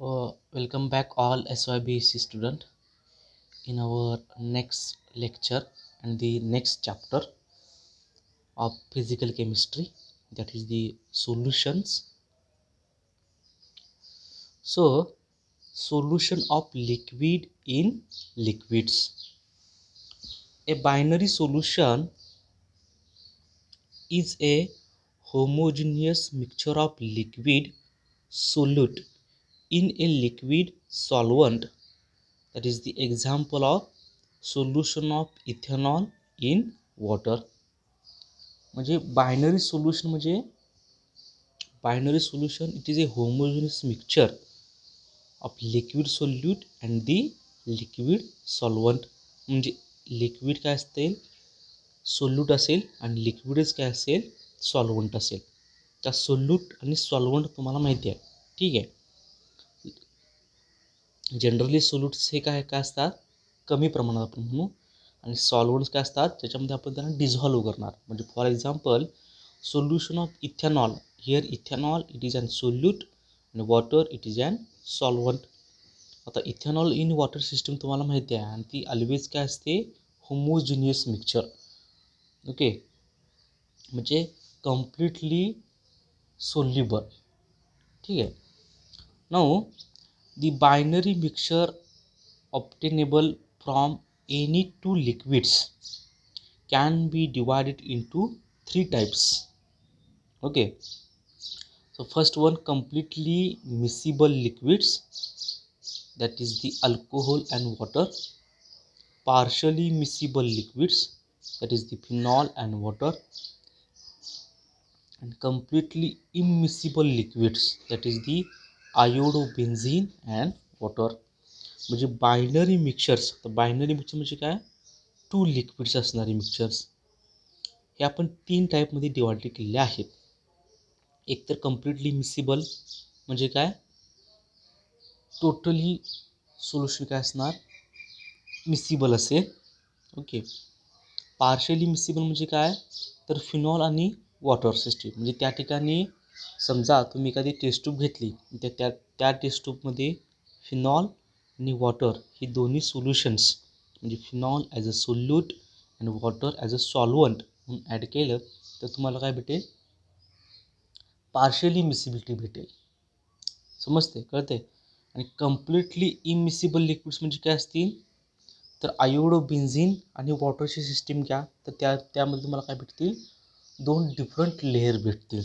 Welcome back all SYBC student in our next lecture and the next chapter of physical chemistry, that is the solutions. So solution of liquid in liquids. A binary solution is a homogeneous mixture of liquid solute in a liquid solvent. That is the example of solution of ethanol in water. म्हणजे binary solution it is a homogeneous mixture of liquid solute and the liquid solvent. म्हणजे liquid काय असेल, solute असेल, आणि लिक्विडच काय असेल, solvent असेल. त्या सोल्यूट आणि सॉल्वंट तुम्हाला माहिती आहे, ठीक आहे. जनरली सोल्यूट्स हे काय काय असतात, कमी प्रमाणात आपण म्हणू, आणि सॉल्वंट्स काय असतात त्याच्यामध्ये आपण त्यांना डिझॉल्व करणार. म्हणजे for example solution of ethanol, here ethanol it is an solute आणि water it is an solvent. आता इथेनॉल इन वॉटर सिस्टम तुम्हाला माहिती आहे, आणि ती ऑलवेज काय असते, होमोजिनियस मिक्सचर. ओके, म्हणजे कम्प्लिटली सोल्युबल. ठीक आहे. Now the binary mixture obtainable from any two liquids can be divided into three types. Okay, so first one, completely miscible liquids, that is the alcohol and water. Partially miscible liquids, that is the phenol and water. And completely immiscible liquids, that is the iodobenzene and water. म्हणजे binary mixtures. तर binary mixture म्हणजे काय, two liquids असणारे mixtures हे आपण तीन टाईपमध्ये divide केलेले आहेत. एक तर कम्प्लिटली मिक्सिबल, म्हणजे काय, टोटली सोल्युशन काय असणार, मिक्सिबल असेल. ओके. पार्शियली मिक्सिबल म्हणजे काय, तर फिनॉल आणि वॉटर सिस्टीम. म्हणजे त्या ठिकाणी समजा तुम्ही एखादी टेस्ट ट्यूब घेतली, त्या टेस्ट ट्यूबमध्ये फिनॉल आणि वॉटर ही दोन्ही सोल्युशन्स, म्हणजे फिनॉल ॲज अ सोल्यूट आणि वॉटर ॲज अ सॉल्वंट म्हणून ॲड केलं तर तुम्हाला काय भेटेल, पार्शियली मिसिबिलिटी भेटेल. समजते, कळते. आणि कम्प्लिटली इमिसिबल लिक्विड्स म्हणजे काय असतील, तर आयोडोबेन्झीन आणि वॉटरची सिस्टीम घ्या, तर त्यामध्ये तुम्हाला काय भेटतील, दोन डिफरंट लेयर भेटतील.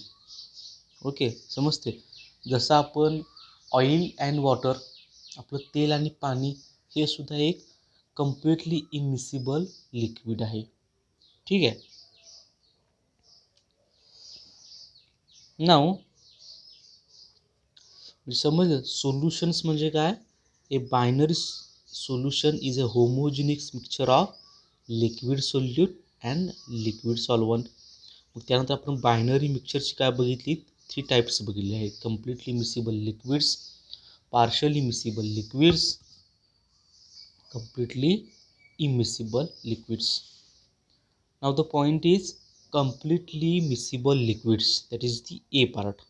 ओके, समजते. जसं आपण ऑइल अँड वॉटर, आपलं तेल आणि पाणी, हे सुद्धा एक कम्प्लिटली इमिसिबल लिक्विड आहे. ठीक आहे. नाव समजलं, सोल्युशन्स म्हणजे काय, a binary solution is a homogeneous mixture of liquid solute and liquid solvent. मग त्यानंतर आपण बायनरी मिक्सचरची काय बघितली, थ्री टाईप्स बघितले आहेत. Completely miscible liquids, partially miscible liquids, completely immiscible liquids. Now the point is completely miscible liquids, that is the A part,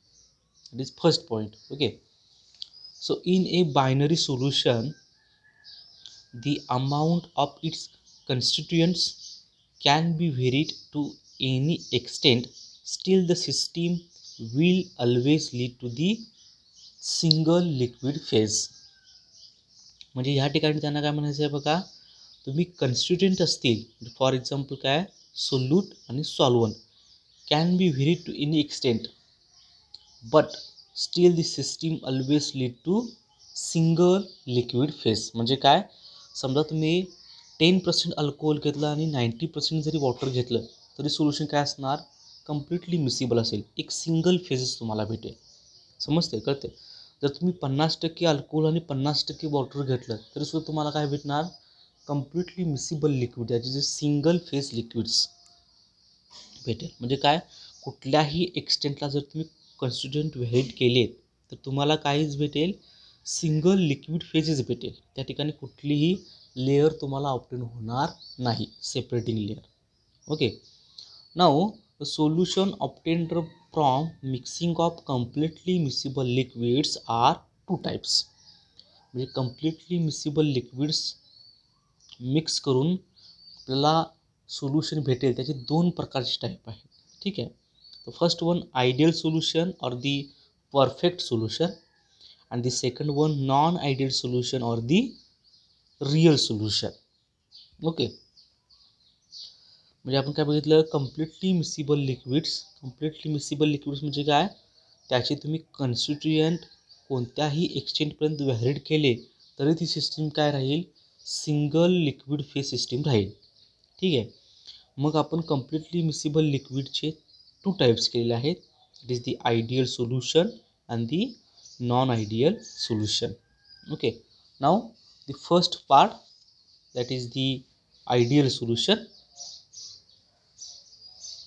that is first point. Okay, so in a binary solution the amount of its constituents can be varied to any extent, still the system will always lead to the single liquid phase. म्हणजे ह्या ठिकाणी त्यांना काय म्हणायचं आहे बघा, तुम्ही constituent असतील, फॉर एक्झाम्पल काय, सोल्यूट आणि solvent, can be vary to any extent, but still the system always lead to single liquid phase. म्हणजे काय, समजा तुम्ही 10% अल्कोहोल घेतलं आणि 90% जरी वॉटर घेतलं तरी सोल्युशन काय असणार, कम्प्लिटली मिसिबल असेल, एक सिंगल फेजेस तुम्हाला भेटेल. समजते, कळते. जर तुम्ही 50% अल्कोहोल आणि 50% वॉटर घेतलं तरी सुद्धा तुम्हाला काय भेटणार, completely miscible liquid, that is a single phase liquids भेटेल. म्हणजे काय, कुठल्याही एक्सटेंटला जर तुम्ही कॉन्स्टिट्युएंट व्हेरिट केले तर तुम्हाला काहीच भेटेल, सिंगल लिक्विड फेजेस भेटेल. त्या ठिकाणी कुठलीही लेअर तुम्हाला ऑप्टेन होणार नाही, separating layer. Okay. Now the solution obtained from mixing of completely miscible liquids are two types. म्हणजे कम्प्लिटली मिसिबल लिक्विड्स मिक्स करून आपल्याला सोल्युशन भेटेल त्याचे दोन प्रकारचे टाईप आहेत. ठीक आहे. The first one ideal solution or the perfect solution, and the second one non-ideal solution or the real solution. Okay. म्हणजे आपण काय बघितलं, कम्प्लिटली मिसिबल लिक्विड्स म्हणजे काय, त्याचे तुम्ही कन्स्टिट्युएंट कोणत्याही एक्सटेंटपर्यंत व्हॅलिड केले तरी ती सिस्टीम काय राहील, सिंगल लिक्विड फेज सिस्टीम राहील. ठीक आहे. मग आपण कम्प्लिटली मिसिबल लिक्विडचे टू टाइप्स केलेले आहेत. It is the ideal solution and the non ideal solution. Okay. Now the first part, that is the ideal solution.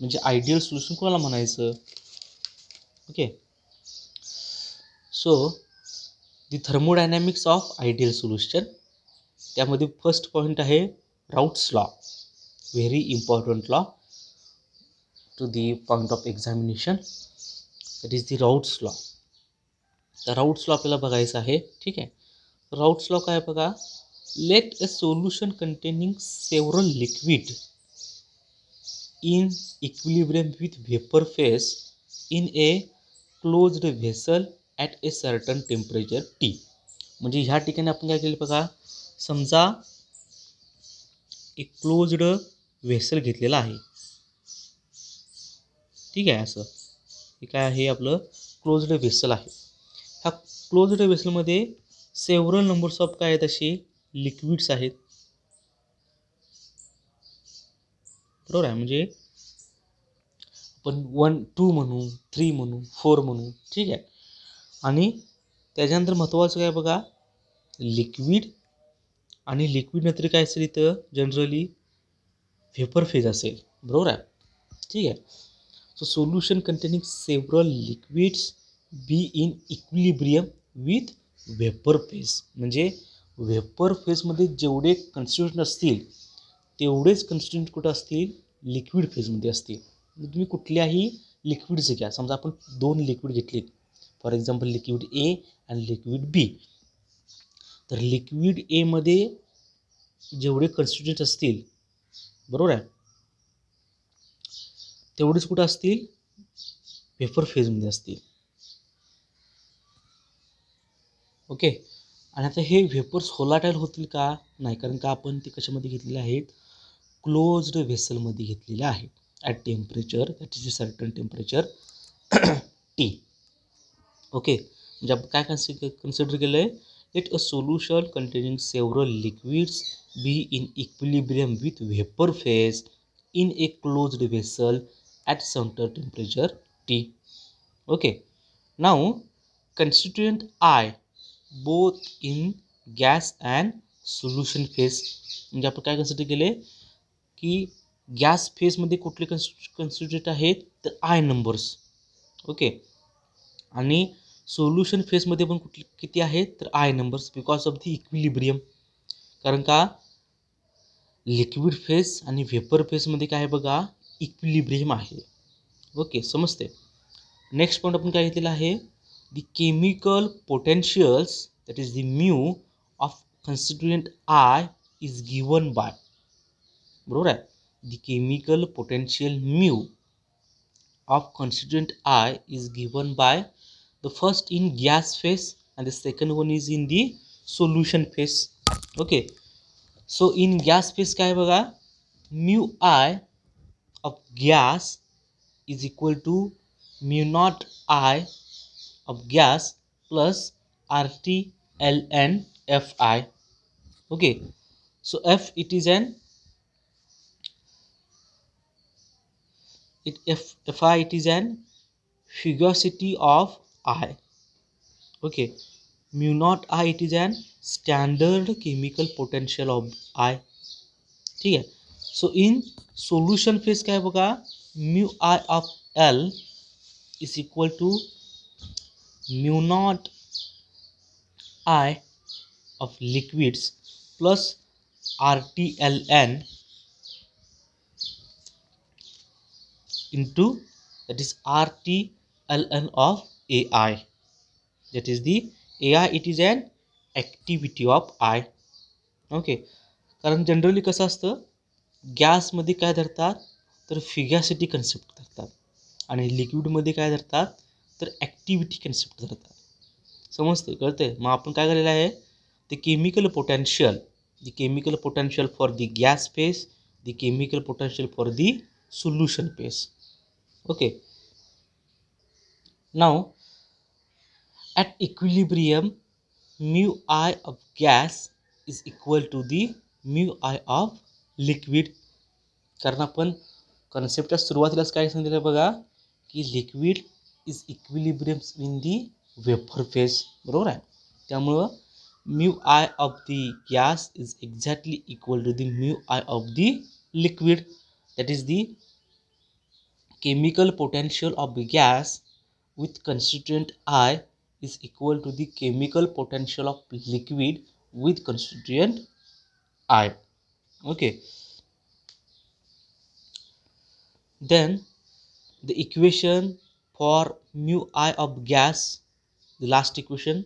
म्हणजे आयडियल सोल्युशन कोणाला म्हणायचं. Okay. So the thermodynamics of ideal solution. त्यामध्ये first point आहे Raoult's law. Very important law to the point of examination. That is the राऊट्स law. तर राऊट्स law आपल्याला बघायचं आहे. ठीक आहे. राऊट्स लॉ काय बघा, let a solution containing several liquid in equilibrium with vapour phase in a closed vessel at a certain temperature T. म्हणजे ह्या ठिकाणी आपण काय केलं बघा, समजा एक क्लोज्ड व्हेसल घेतलेला आहे. ठीक आहे. असं हे काय आहे, आपलं क्लोज्ड व्हेसल आहे. ह्या क्लोज्ड व्हेसलमध्ये सेव्हरल नंबर्स ऑफ काय आहेत, असे लिक्विड्स आहेत. बरोबर आहे. म्हणजे आपण 1 2 म्हणू, 3 म्हणू, 4 म्हणू. ठीक आहे. आणि त्याच्यानंतर महत्त्वाचं काय बघा, लिक्विड आणि लिक्विड नंतर काय असेल इथं जनरली व्हेपर फेज असेल. बरोबर आहे. ठीक आहे. So solution containing several liquids be in equilibrium with vapour phase. म्हणजे व्हेपर फेजमध्ये जेवढे कन्स्टिट्यूएंट असतील तेवढेच कन्स्टिट्यूएंट कुठं असतील, लिक्विड फेजमध्ये असतील. तुम्ही कुठल्याही लिक्विडचे घ्या. समजा आपण 2 लिक्विड घेतले, फॉर एक्झाम्पल लिक्विड ए आणि लिक्विड बी. तर लिक्विड एमध्ये जेवढे कन्स्टिट्यूएंट असतील, बरोबर आहे, तेवढेच कुठं असतील, व्हेपर फेजमध्ये असतील. ओके. आणि आता हे व्हेपर्स होलाटाईल होतील का, नाही, कारण का आपण ते कशामध्ये घेतलेले आहेत, क्लोज्ड व्हेसलमध्ये घेतलेले आहेत at temperature, that is a certain temperature T. Okay. म्हणजे आपण काय कन्सिडर केलं आहे, let a solution containing several liquids be in equilibrium with vapour phase in a closed vessel at certain temperature T. Okay. Now constituent I both in gas and solution phase. म्हणजे आपण काय consider केले की gas फेजमध्ये कुठले constituent आहेत, तर i numbers. Okay. आणि सोल्युशन फेजमध्ये पण कुठले किती आहेत, तर i numbers, because of the equilibrium. कारण का लिक्विड फेज आणि व्हेपर फेजमध्ये काय बघा, इक्विलिब्रियम आहे. ओके, समजते. नेक्स्ट पॉईंट आपण काय घेतलेला आहे, the chemical potentials, that is the mu of constituent I is given by. बरोबर आहे. the chemical potential mu of constituent I is given by the first in gas phase and the second one is in the solution phase. Okay. So in gas phase काय बघा, mu I of gas is equal to mu naught I of gas plus RT ln Fi. Okay. So F it is an Fi it is an fugacity of I. Okay. Mu naught I it is an standard chemical potential of I. ठीक है. So in solution phase क्या होगा, mu I of L is equal to mu naught I of liquids plus RTLN into, that is RTLN of AI, that is the AI it is an activity of I. Okay, कारण generally कसं असतं, गॅसमध्ये काय धरतात तर फिगॅसिटी concept धरतात आणि लिक्विडमध्ये काय धरतात तर ॲक्टिव्हिटी कन्सेप्ट धरतात. समजते, कळते. मग आपण काय केलेलं आहे, the chemical potential, the chemical potential for the gas phase, the chemical potential for the solution phase. Okay, now at equilibrium mu I of gas is equal to the mu I of liquid. कारण आपण कन्सेप्टच्या सुरुवातीलाच काय सांगितलं बघा, की liquid is equilibrium in the vapour phase, बरोबर आहे. त्यामुळं mu I of the gas is exactly equal to the mu I of the liquid. That is the chemical potential of the gas with constituent I is equal to the chemical potential of liquid with constituent I. Okay, then the equation for mu I of gas, the last equation,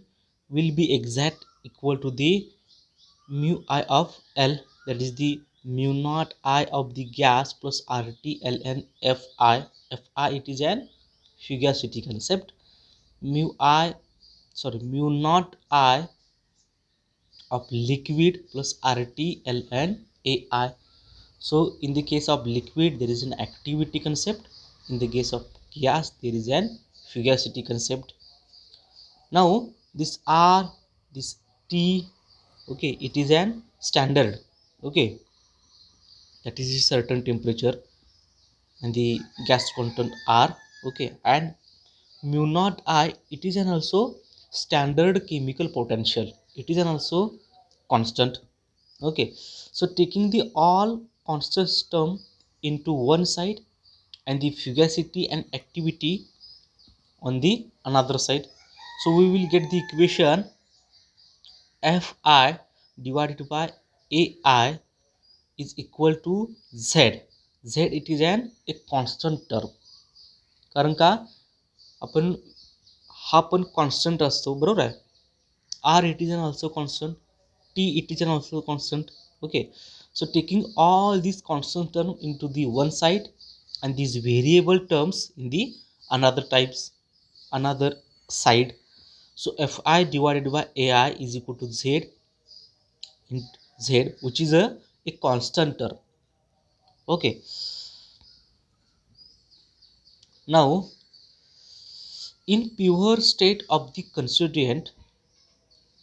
will be exact equal to the mu I of L, that is the mu naught I of the gas plus RT ln Fi. Fi it is an fugacity concept. Mu naught I of liquid plus RT ln AI. So in the case of liquid there is an activity concept, in the case of gas there is an fugacity concept. Now this R, this T, okay, it is an standard, okay, that is a certain temperature and the gas content R, okay, and mu naught I it is an also standard chemical potential, it is an also constant. Okay, so taking the all constant term into one side and the fugacity and activity on the another side, so we will get the equation Fi divided by Ai is equal to Z. Z it is an a constant term, कारण का आपण हा पण constant असतो, बरोबर आहे. R it is an also constant, T it is an also constant. Okay, so taking all these constant term into the one side and these variable terms in the another side, so Fi divided by Ai is equal to Z in Z, which is a constant term. Okay, now in pure state of the constituent,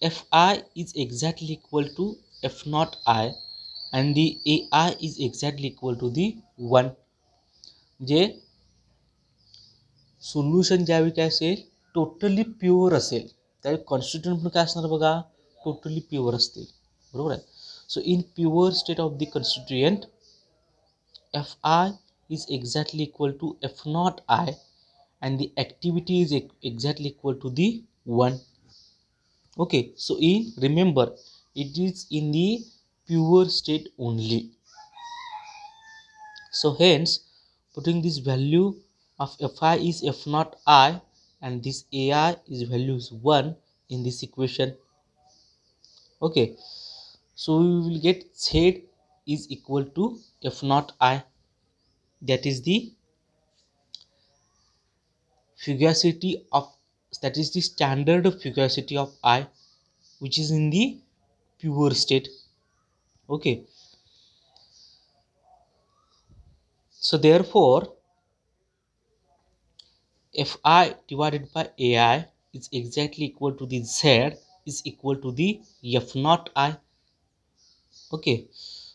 Fi is exactly equal to F naught I and the AI is exactly equal to the 1. J solution ज्यावेळी काय असेल totally pure असेल त्यावेळी constituent पण काय असणार बघा, totally pure असतील, बरोबर आहे. So in pure state of the constituent f i is exactly equal to f nought i and the activity is exactly equal to the 1. Okay, so in remember it is in the pure state only, so hence putting this value of Fi is F naught I and this AI is value is 1 in this equation. Okay, so we will get Z is equal to F naught I, that is the fugacity of, that is the standard fugacity of I which is in the pure state. Okay, so therefore Fi divided by Ai is exactly equal to the Z is equal to the F naught I. Okay,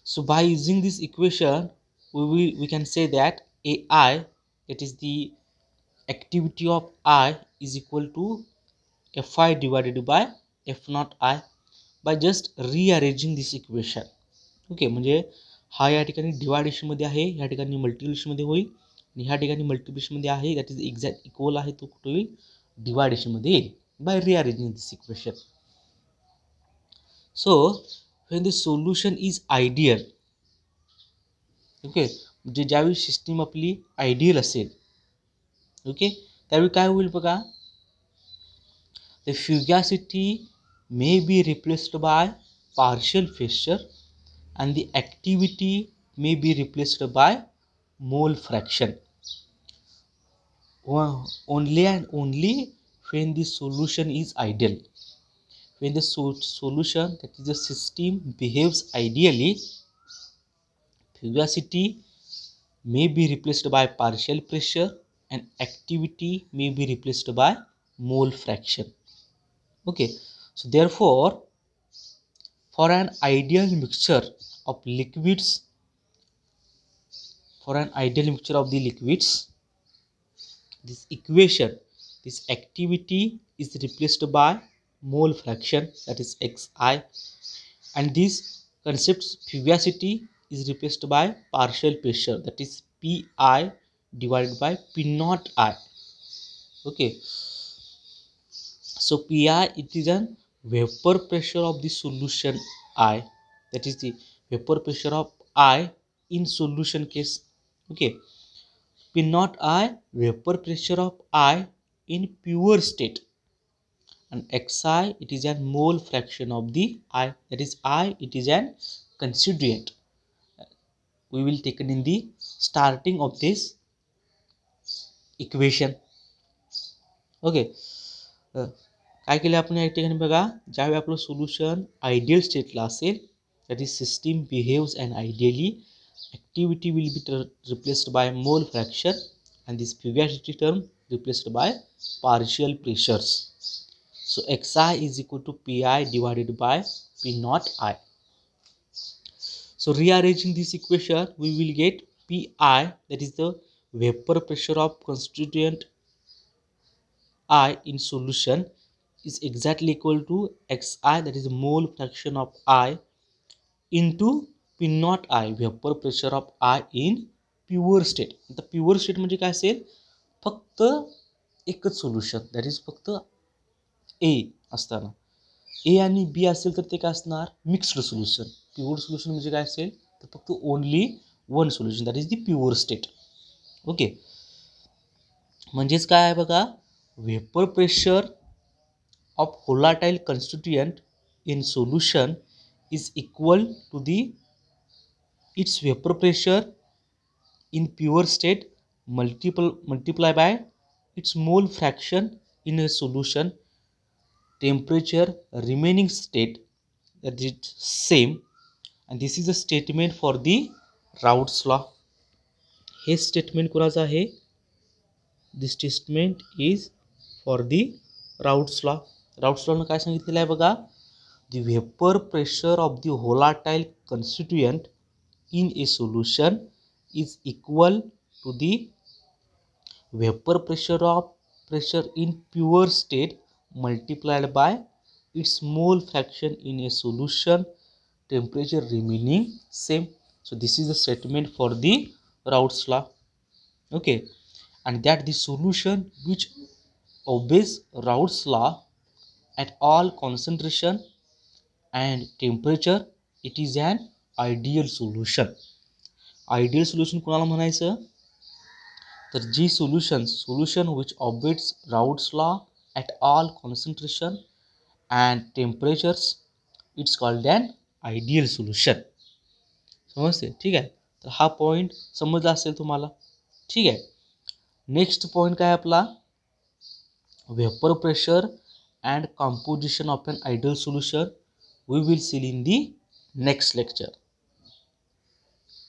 so by using this equation we can say that Ai, that is the activity of I, is equal to Fi divided by F naught I by just rearranging this equation. Okay, म्हणजे हा या ठिकाणी डिवायडेशनमध्ये आहे, ह्या ठिकाणी मल्टिप्लिकेशनमध्ये होईल आणि ह्या ठिकाणी मल्टिप्लिकेशनमध्ये आहे, दॅट इज एक्झॅक्ट इक्वल आहे, तो कुठे होईल डिवायडेशनमध्ये येईल by rearranging this equation. So when the solution is ideal, okay, म्हणजे ज्यावेळी सिस्टीम आपली आयडियल असेल, ओके, त्यावेळी काय होईल बघा, the fugacity may be replaced by partial pressure, and the activity may be replaced by mole fraction. Only and only when the solution is ideal. When the solution, that is the system, behaves ideally, fugacity may be replaced by partial pressure and activity may be replaced by mole fraction. Okay, so therefore, for an ideal mixture of liquids, this equation, this activity is replaced by mole fraction, that is xi, and this concept's fugacity is replaced by partial pressure, that is pi divided by p naught I. Okay, so pi, it is an vapor pressure of the solution I, that is the vapor pressure of I in solution case. Okay, p naught I, vapor pressure of I in pure state, and xi, it is a mole fraction of the I, that is I, it is an constituent. We will take it in the starting of this equation. Okay, काय केलं आपण या ठिकाणी बघा, ज्यावेळी आपलं solution ideal स्टेटला असेल, that is system behaves and ideally, activity will be replaced by mole fraction and this fugacity term replaced by partial pressures. So xi is equal to pi divided by p naught I. So rearranging this equation, we will get pi, that is the vapor pressure of constituent I in solution, is exactly equal to xi, that is the mole fraction of I, into p naught I, vapor pressure of I in pure state. आता pure state म्हणजे काय असेल, फक्त एकच solution, that is फक्त ए असताना. ए आणि B असेल तर ते काय असणार, मिक्स्ड सोल्युशन. प्युअर सोल्युशन म्हणजे काय असेल तर फक्त only one solution, that is the pure state. Okay, म्हणजेच काय आहे बघा, vapor pressure of volatile constituent in solution is equal to the its vapor pressure in pure state multiply by its mole fraction in a solution temperature remaining state, that is same, and this is a statement for the Raoult's law. हे statement कोणाचं आहे, this statement is for the Raoult's law. Raoult's लॉनं काय सांगितलेलं आहे बघा, the vapour pressure of the volatile constituent in a solution is equal to the vapour pressure in pure state multiplied by its mole fraction in a solution temperature remaining same. So this is the statement for the Raoult's law. Okay, and that the solution which obeys Raoult's law at all concentration and temperature, it is an ideal solution. Ideal solution कोणाला म्हणायचं, तर जी solution which obeys Raoult's law at all concentration and temperatures, it's called an ideal solution. समजते, ठीक आहे. तर हा point समजला असेल तुम्हाला, ठीक आहे. नेक्स्ट पॉईंट काय आपला, vapour pressure and composition of an ideal solution, we will see in the next lecture.